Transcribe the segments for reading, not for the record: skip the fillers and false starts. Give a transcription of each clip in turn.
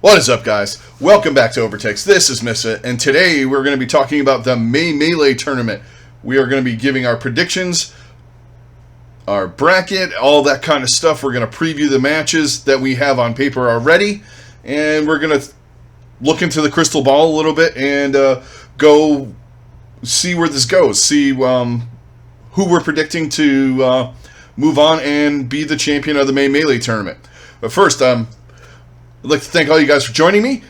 What is up, guys? Welcome back to OverTakes. This is Misfit, and today we're going to be talking about the May Melee tournament. We are going to be giving our predictions, our bracket, all that kind of stuff. We're going to preview the matches that we have on paper already, and we're going to look into the crystal ball a little bit and go see where this goes. See who we're predicting to move on and be the champion of the May Melee tournament. But first, I'd like to thank all you guys for joining me.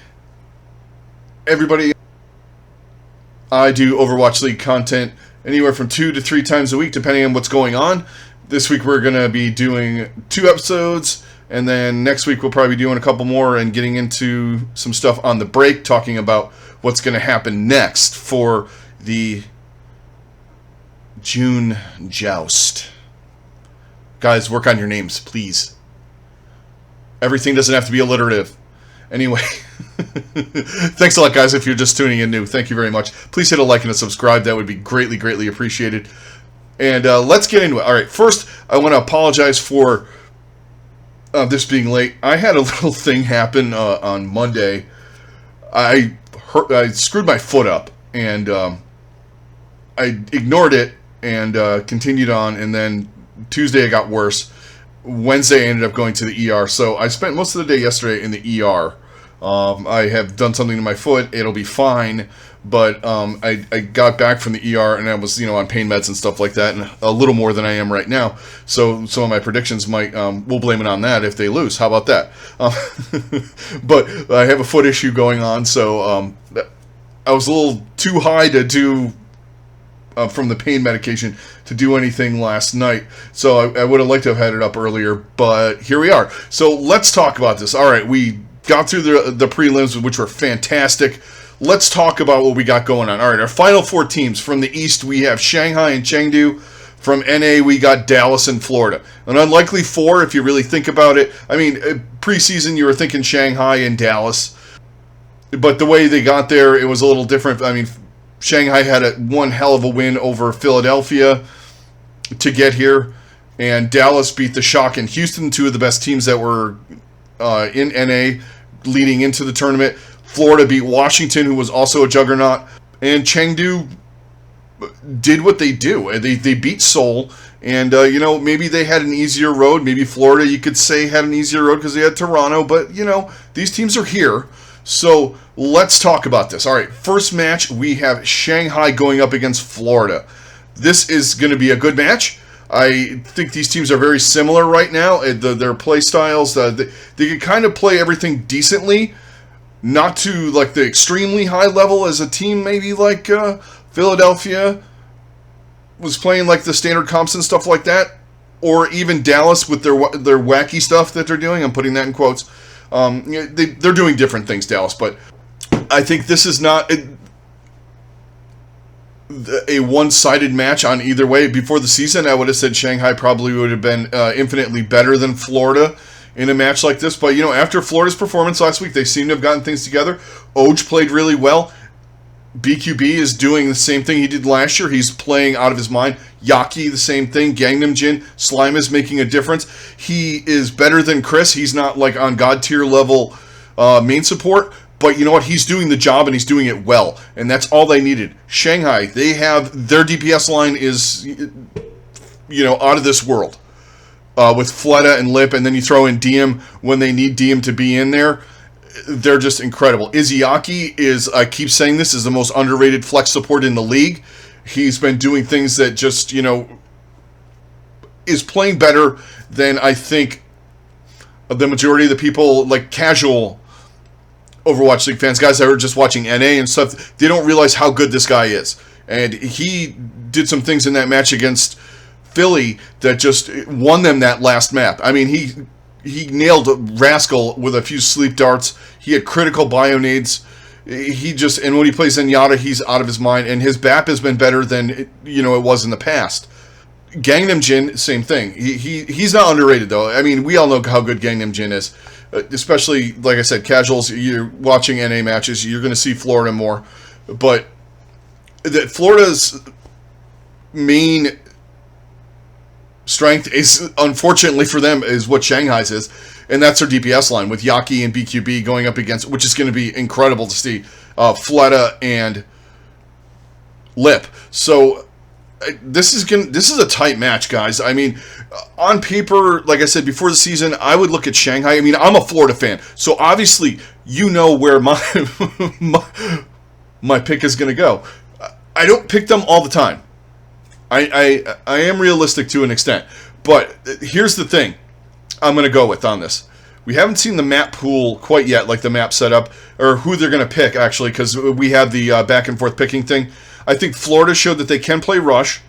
Everybody, I do Overwatch League content anywhere from 2 to 3 times a week, depending on what's going on. This week we're going to be doing 2 episodes, and then next week we'll probably be doing a couple more and getting into some stuff on the break, talking about what's going to happen next for the June Joust. Guys, work on your names, please. Everything doesn't have to be alliterative. Anyway, thanks a lot, guys, if you're just tuning in new. Thank you very much. Please hit a like and a subscribe. That would be greatly, greatly appreciated. And let's get into it. All right, first, I want to apologize for this being late. I had a little thing happen on Monday. I screwed my foot up, and I ignored it and continued on, and then Tuesday it got worse. Wednesday I ended up going to the ER, so I spent most of the day yesterday in the ER. I have done something to my foot. It'll be fine, but I got back from the ER and I was, on pain meds and stuff like that, and a little more than I am right now. So some of my predictions might, we'll blame it on that if they lose. How about that? But I have a foot issue going on, so I was a little too high to do from the pain medication to do anything last night, so I would have liked to have had it up earlier, but here we are. So let's talk about this. All right, we got through the prelims, which were fantastic. Let's talk about what we got going on. All right, our final 4 teams. From the East, we have Shanghai and Chengdu. From NA, we got Dallas and Florida. An unlikely 4, if you really think about it. I mean, preseason, you were thinking Shanghai and Dallas, but the way they got there, it was a little different. I mean, Shanghai had one hell of a win over Philadelphia to get here, and Dallas beat the Shock and Houston, 2 of the best teams that were in NA leading into the tournament. Florida beat Washington, who was also a juggernaut, and Chengdu did what they do. They beat Seoul, and maybe they had an easier road. Maybe Florida, you could say, had an easier road because they had Toronto, but these teams are here. So let's talk about this. All right, first match, we have Shanghai going up against Florida. This is going to be a good match. I think these teams are very similar right now. Their play styles, they can kind of play everything decently, not to like the extremely high level as a team maybe like Philadelphia was playing, like the standard comps and stuff like that, or even Dallas with their wacky stuff that they're doing. I'm putting that in quotes. They're doing different things, Dallas, but I think this is not a one-sided match on either way. Before the season, I would have said Shanghai probably would have been infinitely better than Florida in a match like this, but after Florida's performance last week, they seem to have gotten things together. Oj played really well. BQB is doing the same thing he did last year. He's playing out of his mind. Yaki, the same thing. Gangnam Jin, Slime is making a difference. He is better than Chris. He's not like on God tier level main support, but you know what? He's doing the job and he's doing it well, and that's all they needed. Shanghai, they have their DPS line is out of this world with Fleta and Lip, and then you throw in Diem when they need Diem to be in there. They're just incredible. Izzyaki is, I keep saying this, is the most underrated flex support in the league. He's been doing things that just, is playing better than I think the majority of the people, like casual Overwatch League fans, guys that are just watching NA and stuff, they don't realize how good this guy is. And he did some things in that match against Philly that just won them that last map. I mean, he nailed Rascal with a few sleep darts. He had critical bio nades. And when he plays Zenyatta, he's out of his mind. And his BAP has been better than it was in the past. Gangnam Jin, same thing. He's not underrated though. I mean, we all know how good Gangnam Jin is. Especially, like I said, casuals. You're watching NA matches. You're going to see Florida more. But Florida's main strength is, unfortunately for them, is what Shanghai's is, and that's their DPS line with Yaki and BQB going up against, which is going to be incredible to see, Fleta and Lip. So this is a tight match, guys. I mean, on paper, like I said before the season, I would look at Shanghai. I mean, I'm a Florida fan, so obviously you know where my my pick is going to go. I don't pick them all the time. I am realistic to an extent, but here's the thing I'm going to go with on this. We haven't seen the map pool quite yet, like the map setup, or who they're going to pick, actually, because we have the back and forth picking thing. I think Florida showed that they can play Rush.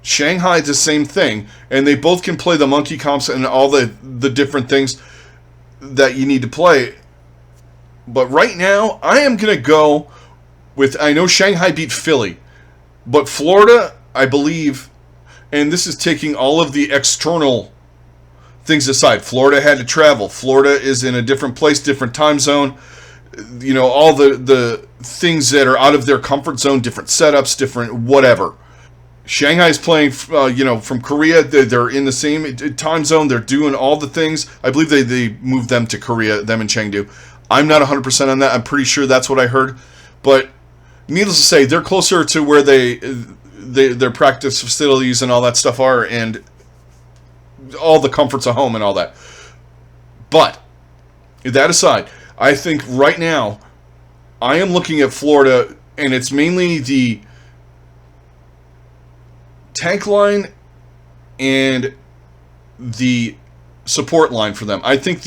Shanghai the same thing, and they both can play the monkey comps and all the different things that you need to play. But right now, I am going to go with, I know Shanghai beat Philly, but Florida, I believe, and this is taking all of the external things aside. Florida had to travel. Florida is in a different place, different time zone. You know, all the things that are out of their comfort zone, different setups, different whatever. Shanghai's playing, from Korea. They're in the same time zone. They're doing all the things. I believe they moved them to Korea, them and Chengdu. I'm not 100% on that. I'm pretty sure that's what I heard. But needless to say, they're closer to where their practice facilities and all that stuff are, and all the comforts of home and all that. But that aside, I think right now I am looking at Florida, and it's mainly the tank line and the support line for them. I think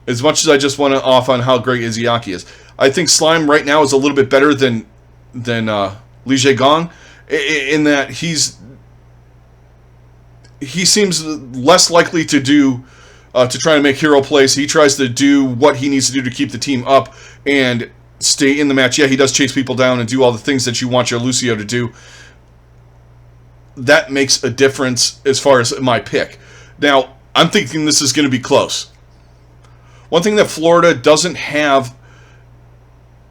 as much as I just went off on how great Izayaki is, I think Slime right now is a little bit better than Li Jaegong, in that he seems less likely to try to make hero plays. He tries to do what he needs to do to keep the team up and stay in the match. Yeah, he does chase people down and do all the things that you want your Lucio to do. That makes a difference as far as my pick. Now, I'm thinking this is going to be close. One thing that Florida doesn't have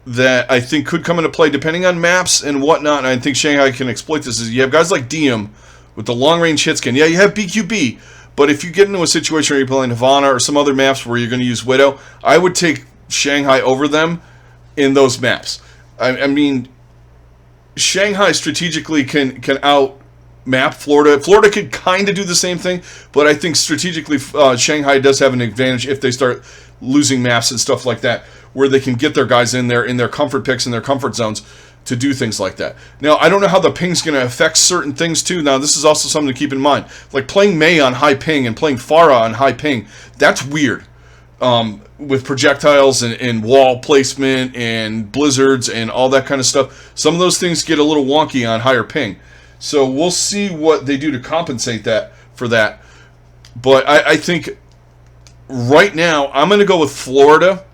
that I think could come into play, depending on maps and whatnot, and I think Shanghai can exploit this, is you have guys like Diem with the long-range hit scan. Yeah, you have BQB, but if you get into a situation where you're playing Havana or some other maps where you're going to use Widow, I would take Shanghai over them in those maps. I mean, Shanghai strategically can out-map Florida. Florida could kind of do the same thing, but I think strategically Shanghai does have an advantage if they start losing maps and stuff like that, where they can get their guys in there in their comfort picks and their comfort zones to do things like that. Now, I don't know how the ping's going to affect certain things too. Now, this is also something to keep in mind. Like playing Mei on high ping and playing Farah on high ping, that's weird. With projectiles and wall placement and blizzards and all that kind of stuff. Some of those things get a little wonky on higher ping. So we'll see what they do to compensate that for that. But I think right now, I'm going to go with Florida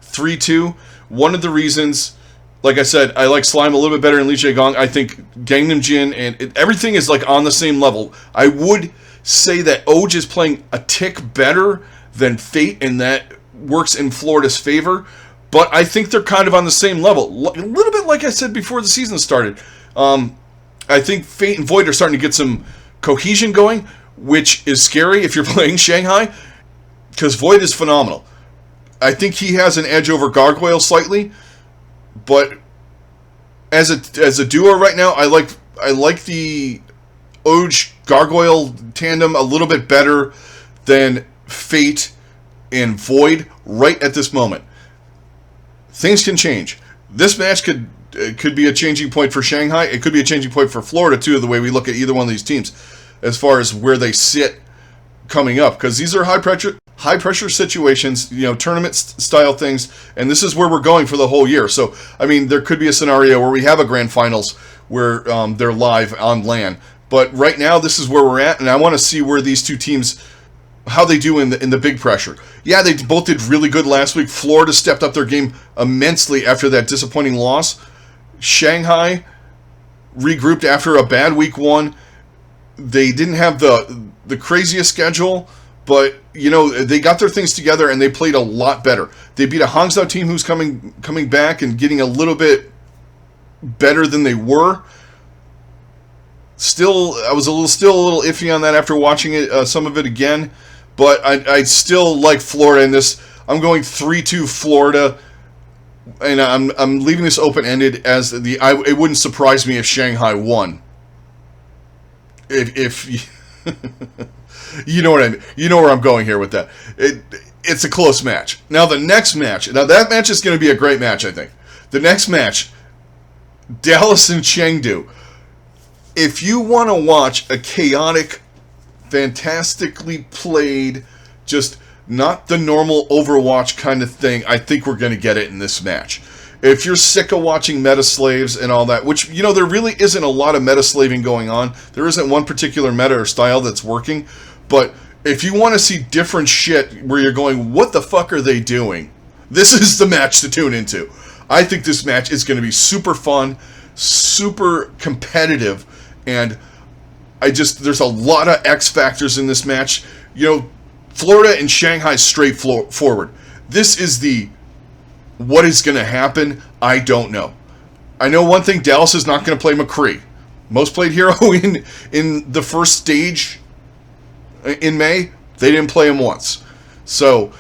3-2. One of the reasons, like I said, I like Slime a little bit better than Li Jaegong. I think Gangnam Jin and everything is like on the same level. I would say that Oj is playing a tick better than Fate, and that works in Florida's favor. But I think they're kind of on the same level. A little bit like I said before the season started. I think Fate and Void are starting to get some cohesion going, which is scary if you're playing Shanghai, because Void is phenomenal. I think he has an edge over Gargoyle slightly, but as a duo right now, I like the Oj Gargoyle tandem a little bit better than Fate and Void right at this moment. Things can change. This match could be a changing point for Shanghai. It could be a changing point for Florida too, the way we look at either one of these teams as far as where they sit coming up, because these are high pressure situations, tournament style things, and this is where we're going for the whole year. So, I mean, there could be a scenario where we have a grand finals where they're live on LAN, but right now this is where we're at, and I want to see where these two teams, how they do in the big pressure. Yeah, they both did really good last week. Florida stepped up their game immensely after that disappointing loss. Shanghai regrouped after a bad week one. They didn't have the craziest schedule, but they got their things together and they played a lot better. They beat a Hangzhou team who's coming back and getting a little bit better than they were. I was still a little iffy on that after watching it, some of it again, but I still like Florida in this. I'm going 3-2 Florida, and I'm leaving this open-ended as it wouldn't surprise me if Shanghai won. If you know what I mean, you know where I'm going here with that. It's a close match. Now that match is going to be a great match, I think. The next match, Dallas and Chengdu. If you want to watch a chaotic, fantastically played, just not the normal Overwatch kind of thing, I think we're going to get it in this match. If you're sick of watching meta slaves and all that, which, there really isn't a lot of meta slaving going on. There isn't one particular meta or style that's working. But if you want to see different shit where you're going, what the fuck are they doing? This is the match to tune into. I think this match is going to be super fun, super competitive, and there's a lot of X factors in this match. Florida and Shanghai straightforward. This is what is going to happen, I don't know. I know one thing, Dallas is not going to play McCree. Most played hero in the first stage in May, they didn't play him once. So,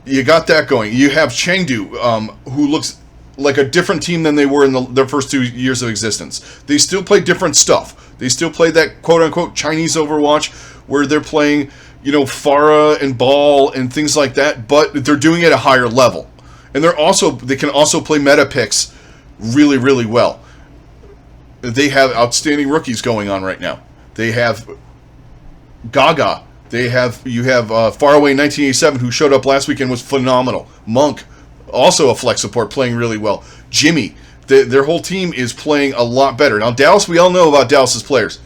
you got that going. You have Chengdu, who looks like a different team than they were in their first 2 years of existence. They still play different stuff. They still play that quote-unquote Chinese Overwatch where they're playing, Pharah and Ball and things like that, but they're doing it at a higher level. And they can also play meta picks really, really well. They have outstanding rookies going on right now. They have Gaga. You have Faraway 1987, who showed up last week and was phenomenal. Monk, also a flex support, playing really well. Jimmy, their whole team is playing a lot better. Now, Dallas, we all know about Dallas's players.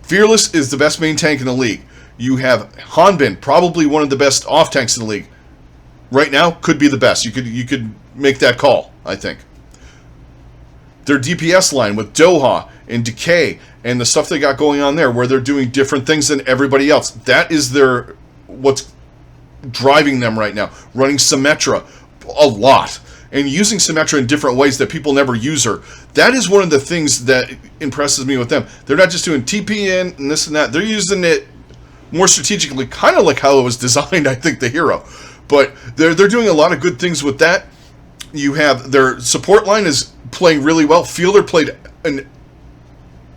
Fearless is the best main tank in the league. You have Hanbin, probably one of the best off tanks in the league. Right now, could be the best. You could make that call, I think. Their DPS line with Doha and Decay and the stuff they got going on there, where they're doing different things than everybody else. That is what's driving them right now. Running Symmetra a lot. And using Symmetra in different ways that people never use her. That is one of the things that impresses me with them. They're not just doing TP in and this and that. They're using it more strategically, kind of like how it was designed, I think, the hero. But they're doing a lot of good things with that. You have their support line is playing really well. Fielder played an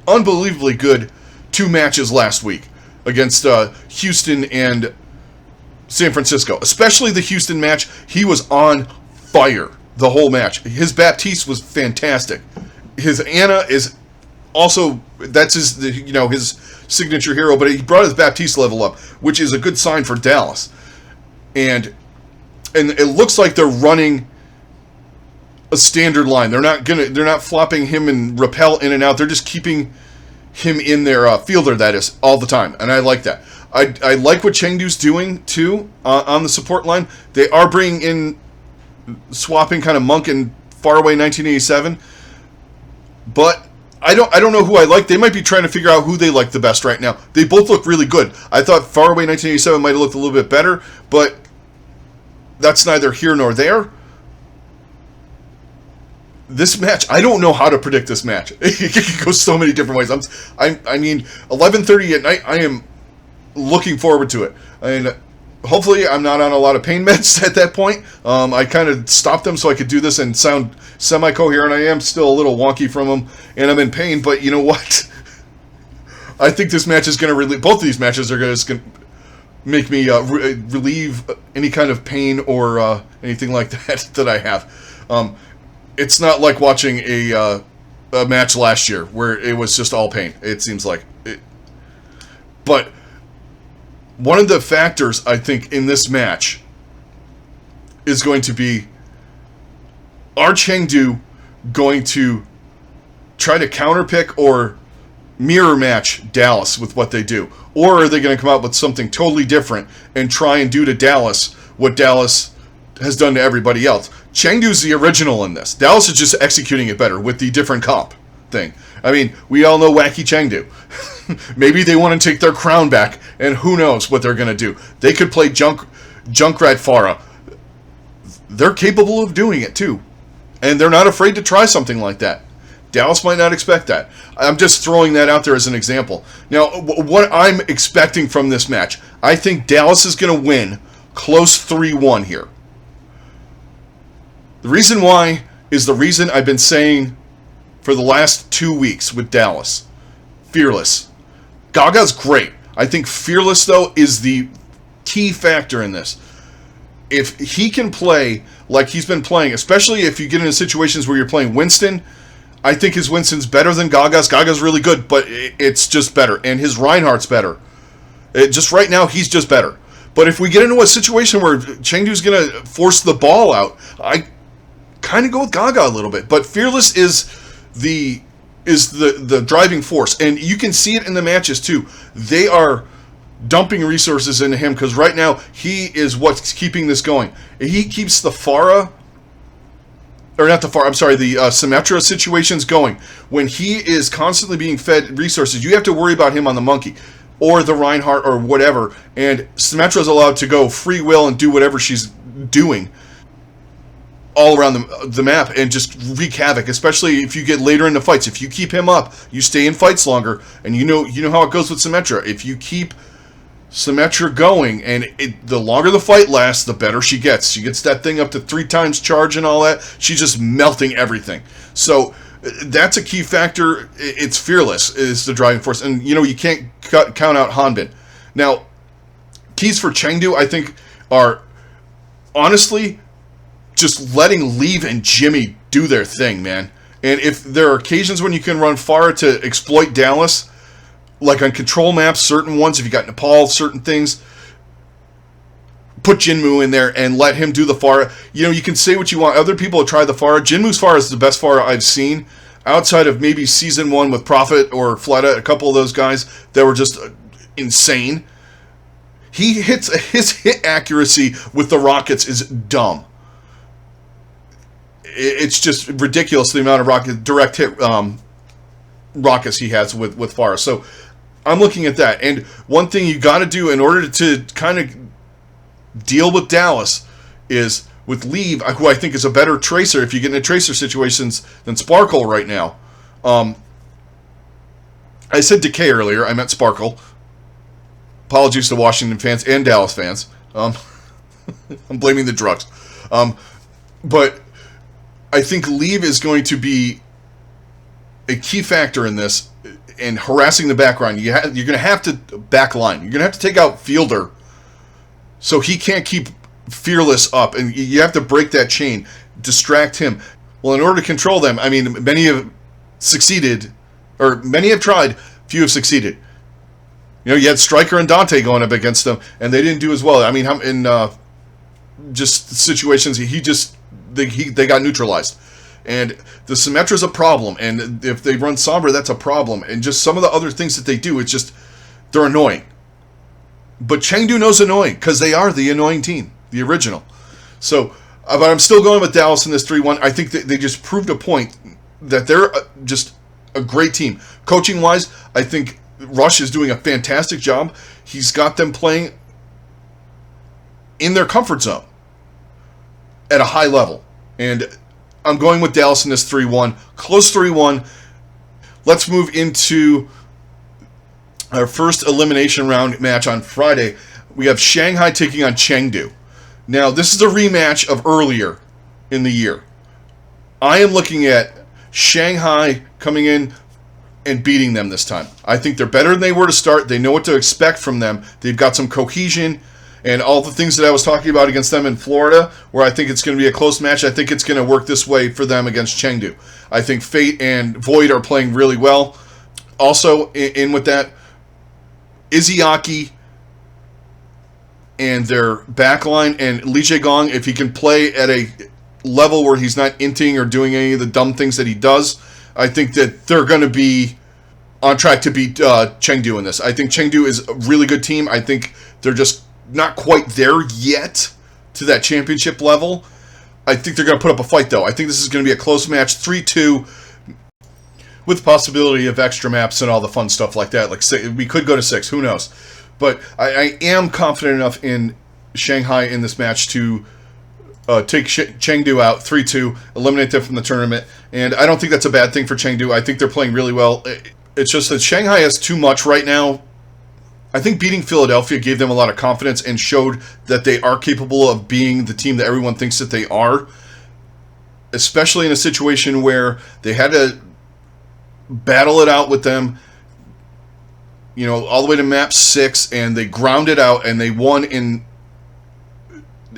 unbelievably good 2 matches last week against Houston and San Francisco. Especially the Houston match. He was on fire the whole match. His Baptiste was fantastic. His Ana is also, that's his signature hero, but he brought his Baptiste level up, which is a good sign for Dallas. And it looks like they're running a standard line. They're not flopping him and Repel in and out. They're just keeping him in their fielder, that is, all the time. And I like that. I like what Chengdu's doing too on the support line. They are bringing in swapping kind of Monk and Faraway 1987, but I don't know who I like. They might be trying to figure out who they like the best right now. They both look really good. I thought Faraway 1987 might have looked a little bit better, but that's neither here nor there. This match, I don't know how to predict this match. It can go so many different ways. I mean, 11:30 at night, I am looking forward to it. And hopefully I'm not on a lot of pain meds at that point. I kind of stopped them so I could do this and sound semi-coherent. I am still a little wonky from them, and I'm in pain, but you know what? I think this match is going to both of these matches are going to make me relieve any kind of pain or anything like that I have. It's not like watching a match last year where it was just all pain, it seems like. But one of the factors, I think, in this match is going to be, are Chengdu going to try to counterpick or mirror match Dallas with what they do? Or are they going to come out with something totally different and try and do to Dallas what Dallas has done to everybody else? Chengdu's the original in this. Dallas is just executing it better with the different comp thing. I mean, we all know Wacky Chengdu. Maybe they want to take their crown back, and who knows what they're going to do. They could play Junkrat Farah. They're capable of doing it, too. And they're not afraid to try something like that. Dallas might not expect that. I'm just throwing that out there as an example. Now, what I'm expecting from this match, I think Dallas is going to win close 3-1 here. The reason why is the reason I've been saying for the last 2 weeks with Dallas. Fearless. Gaga's great. I think Fearless, though, is the key factor in this. If he can play like he's been playing, especially if you get into situations where you're playing Winston, I think his Winston's better than Gaga's. Gaga's really good, but it's just better. And his Reinhardt's better. Just right now, he's just better. But if we get into a situation where Chengdu's going to force the ball out, I kind of go with Gaga a little bit. But Fearless is the driving force. And you can see it in the matches, too. They are dumping resources into him because right now he is what's keeping this going. He keeps the Farah, or not the Farah, I'm sorry, the Symmetra situations going. When he is constantly being fed resources, you have to worry about him on the Monkey or the Reinhardt or whatever, and Symmetra's allowed to go free will and do whatever she's doing all around the map and just wreak havoc, especially if you get later into fights. If you keep him up, you stay in fights longer, and you know how it goes with Symmetra. If you keep Symmetra going, and the longer the fight lasts, the better she gets. She gets that thing up to 3 times charge and all that. She's just melting everything. So that's a key factor. It's Fearless is the driving force, and you can't count out Hanbin. Now, keys for Chengdu, I think, are honestly just letting Leave and Jimmy do their thing, man. And if there are occasions when you can run Farah to exploit Dallas, like on control maps, certain ones, if you got Nepal, certain things, put Jinmu in there and let him do the Farah. You can say what you want. Other people have tried the Farah. Jinmu's Farah is the best Farah I've seen, outside of maybe Season 1 with Prophet or Fleta, a couple of those guys that were just insane. His hit accuracy with the rockets is dumb. It's just ridiculous, the amount of direct hit rockets he has with Farah. So I'm looking at that. And one thing you got to do in order to kind of deal with Dallas is with Leave, who I think is a better tracer if you get into tracer situations than Sparkle right now. I said Decay earlier. I meant Sparkle. Apologies to Washington fans and Dallas fans. I'm blaming the drugs. But I think Leave is going to be a key factor in this, and harassing the background. You're going to have to backline. You're going to have to take out Fielder so he can't keep Fearless up, and you have to break that chain, distract him. Well, in order to control them, I mean, many have succeeded, or many have tried, few have succeeded. You had Stryker and Dante going up against them, and they didn't do as well. I mean, in just situations, they got neutralized. And the Symmetra's a problem, and if they run Sombra, that's a problem. And just some of the other things that they do, it's just, they're annoying. But Chengdu knows annoying, because they are the annoying team, the original. So, but I'm still going with Dallas in this 3-1. I think that they just proved a point that they're just a great team. Coaching-wise, I think Rush is doing a fantastic job. He's got them playing in their comfort zone at a high level. And I'm going with Dallas in this 3-1. Close 3-1. Let's move into our first elimination round match on Friday. We have Shanghai taking on Chengdu. Now, this is a rematch of earlier in the year. I am looking at Shanghai coming in and beating them this time. I think they're better than they were to start. They know what to expect from them. They've got some cohesion. And all the things that I was talking about against them in Florida, where I think it's going to be a close match, I think it's going to work this way for them against Chengdu. I think Fate and Void are playing really well. Also, in with that, Izzyaki and their backline, and Li Gong, if he can play at a level where he's not inting or doing any of the dumb things that he does, I think that they're going to be on track to beat Chengdu in this. I think Chengdu is a really good team. I think they're just not quite there yet to that championship level. I think they're going to put up a fight, though. I think this is going to be a close match, 3-2, with the possibility of extra maps and all the fun stuff like that. Like, we could go to 6, who knows? But I am confident enough in Shanghai in this match to take Chengdu out 3-2, eliminate them from the tournament. And I don't think that's a bad thing for Chengdu. I think they're playing really well. It's just that Shanghai has too much right now. I think beating Philadelphia gave them a lot of confidence and showed that they are capable of being the team that everyone thinks that they are, especially in a situation where they had to battle it out with them, you know, all the way to map 6, and they ground it out, and they won in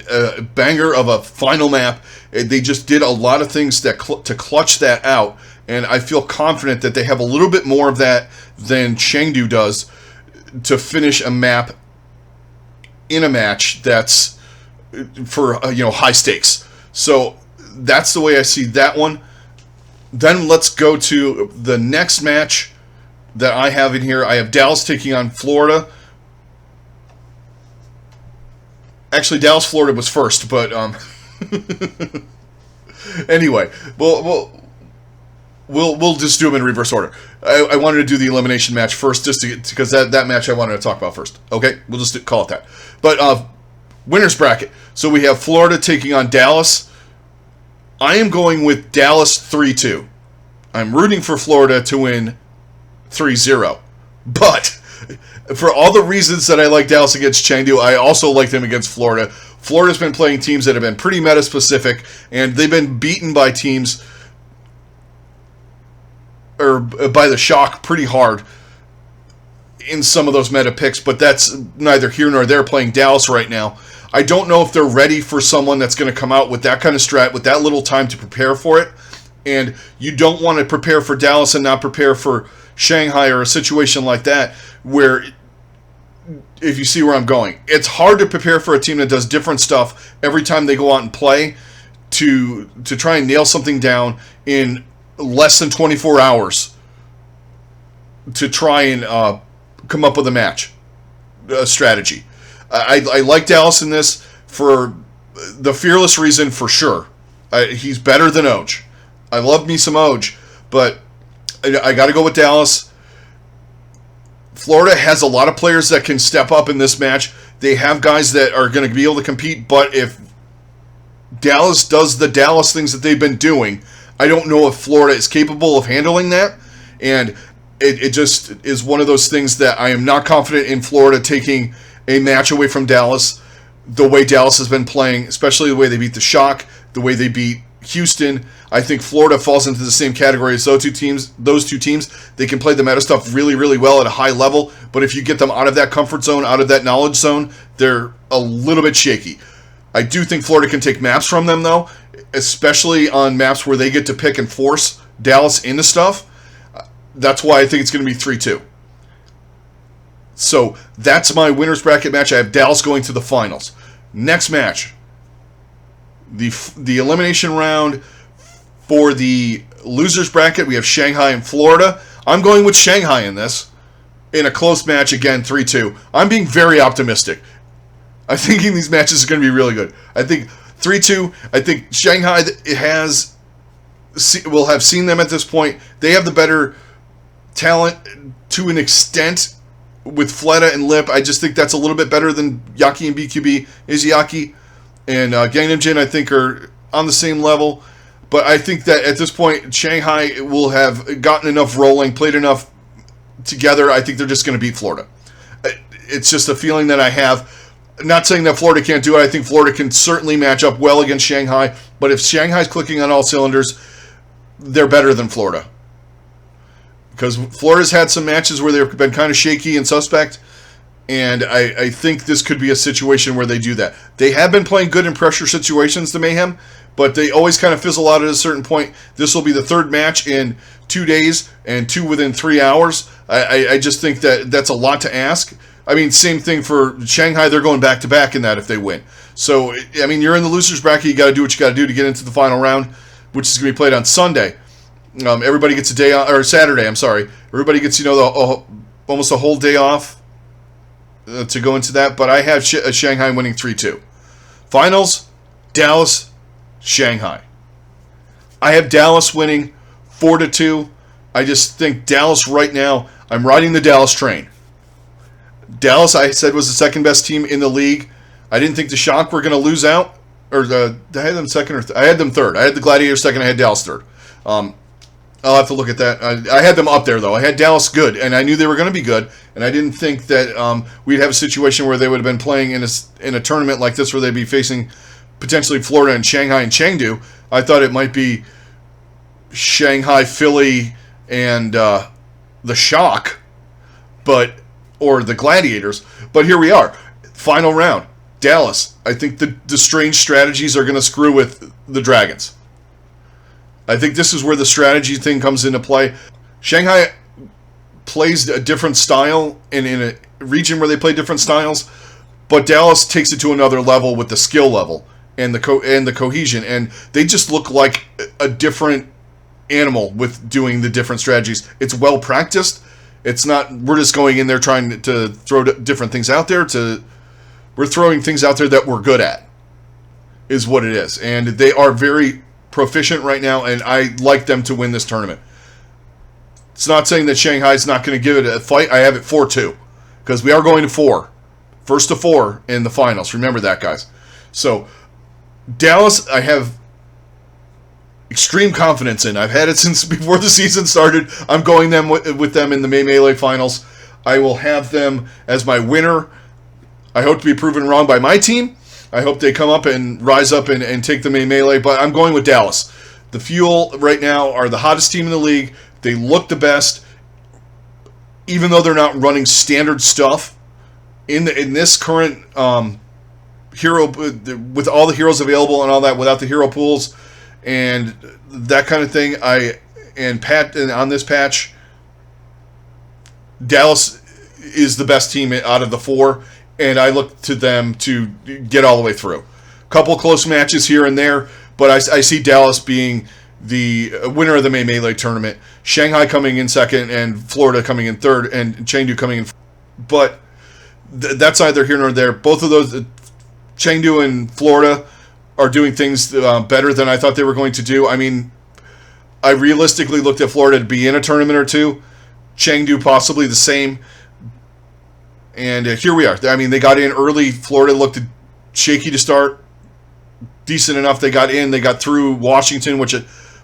a banger of a final map. They just did a lot of things that to clutch that out, and I feel confident that they have a little bit more of that than Chengdu does to finish a map in a match that's for high stakes. So that's the way I see that one. Then let's go to the next match that I have in here. I have Dallas taking on Florida. Actually, Dallas, Florida was first, but anyway, we'll just do them in reverse order. I wanted to do the elimination match first, just because that match I wanted to talk about first. Okay, we'll just call it that. But winners bracket. So we have Florida taking on Dallas. I am going with Dallas 3-2. I'm rooting for Florida to win 3-0. But for all the reasons that I like Dallas against Chengdu, I also like them against Florida. Florida's been playing teams that have been pretty meta-specific, and they've been beaten by teams, or by the Shock pretty hard in some of those meta picks, but that's neither here nor there playing Dallas right now. I don't know if they're ready for someone that's going to come out with that kind of strat, with that little time to prepare for it. And you don't want to prepare for Dallas and not prepare for Shanghai or a situation like that, where, if you see where I'm going, it's hard to prepare for a team that does different stuff every time they go out and play to try and nail something down in less than 24 hours to try and come up with a strategy. I like Dallas in this for the fearless reason, for sure. He's better than Oj. I love me some Oj, but I got to go with Dallas. Florida has a lot of players that can step up in this match. They have guys that are going to be able to compete, but if Dallas does the Dallas things that they've been doing, I don't know if Florida is capable of handling that, and it just is one of those things that I am not confident in Florida taking a match away from Dallas the way Dallas has been playing, especially the way they beat the Shock, the way they beat Houston. I think Florida falls into the same category as those two teams. They can play the meta stuff really, really well at a high level, but if you get them out of that comfort zone, out of that knowledge zone, they're a little bit shaky. I do think Florida can take maps from them, though, especially on maps where they get to pick and force Dallas into stuff. That's why I think it's going to be 3-2. So that's my winner's bracket match. I have Dallas going to the finals. Next match, the elimination round for the losers bracket. We have Shanghai and Florida. I'm going with Shanghai in this, in a close match, again, 3-2. I'm being very optimistic. I'm thinking these matches are going to be really good. I think 3-2. I think Shanghai will have seen them at this point. They have the better talent to an extent with Fleta and Lip. I just think that's a little bit better than Yaki and BQB. Izayaki and Gangnam Jin, I think, are on the same level. But I think that at this point, Shanghai will have gotten enough rolling, played enough together. I think they're just going to beat Florida. It's just a feeling that I have. Not saying that Florida can't do it. I think Florida can certainly match up well against Shanghai. But if Shanghai's clicking on all cylinders, they're better than Florida. Because Florida's had some matches where they've been kind of shaky and suspect, and I think this could be a situation where they do that. They have been playing good in pressure situations, the Mayhem, but they always kind of fizzle out at a certain point. This will be the third match in 2 days and 2 within 3 hours. I just think that that's a lot to ask. I mean, same thing for Shanghai. They're going back-to-back in that if they win. So, I mean, you're in the loser's bracket. You got to do what you got to do to get into the final round, which is going to be played on Sunday. Everybody gets a day off, or Saturday, I'm sorry. Everybody gets, almost a whole day off to go into that. But I have Shanghai winning 3-2. Finals, Dallas, Shanghai. I have Dallas winning 4-2. I just think Dallas right now, I'm riding the Dallas train. Dallas, I said, was the second best team in the league. I didn't think the Shock were going to lose out, I had them second or I had them third. I had the Gladiators second. I had Dallas third. I'll have to look at that. I had them up there, though. I had Dallas good, and I knew they were going to be good, and I didn't think that we'd have a situation where they would have been playing in a tournament like this where they'd be facing potentially Florida and Shanghai and Chengdu. I thought it might be Shanghai, Philly, and the Shock, or the Gladiators. But here we are. Final round. Dallas. I think the strange strategies are going to screw with the Dragons. I think this is where the strategy thing comes into play. Shanghai plays a different style in a region where they play different styles, but Dallas takes it to another level with the skill level and the cohesion, and they just look like a different animal with doing the different strategies. It's well practiced. It's not we're just going in there trying to throw different things out there. We're throwing things out there that we're good at, is what it is, and they are very proficient right now, and I like them to win this tournament. It's not saying that Shanghai's not going to give it a fight. I have it 4-2 because we are going to 4. First to 4 in the finals. Remember that, guys. So, Dallas, I have extreme confidence in. I've had it since before the season started. I'm going with them in the May Melee finals. I will have them as my winner. I hope to be proven wrong by my team. I hope they come up and rise up and take the May Melee, but I'm going with Dallas. The Fuel right now are the hottest team in the league. They look the best, even though they're not running standard stuff in this current hero with all the heroes available and all that without the hero pools and that kind of thing. And on this patch, Dallas is the best team out of the 4. And I look to them to get all the way through. Couple close matches here and there, but I see Dallas being the winner of the May Melee tournament. Shanghai coming in second, and Florida coming in third, and Chengdu coming in. But that's neither here nor there. Both of those, Chengdu and Florida, are doing things better than I thought they were going to do. I mean, I realistically looked at Florida to be in a tournament or two. Chengdu possibly the same. And here we are. I mean, they got in early. Florida looked shaky to start. Decent enough. They got in. They got through Washington, which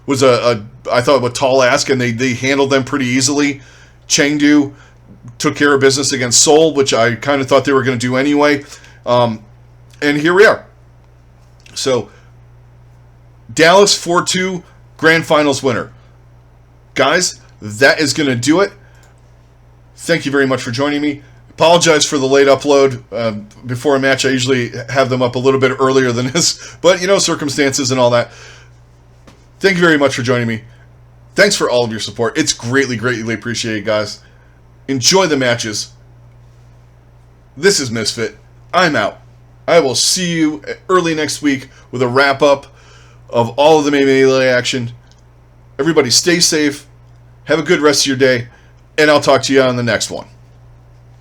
was I thought, a tall ask, and they handled them pretty easily. Chengdu took care of business against Seoul, which I kind of thought they were going to do anyway. And here we are. So, Dallas 4-2 Grand Finals winner. Guys, that is going to do it. Thank you very much for joining me. Apologize for the late upload. Before a match, I usually have them up a little bit earlier than this, but circumstances and all that. Thank you very much for joining me. Thanks for all of your support. It's greatly, greatly appreciated, guys. Enjoy the matches. This is Misfit. I'm out. I will see you early next week with a wrap-up of all of the May Melee action. Everybody stay safe. Have a good rest of your day, and I'll talk to you on the next one.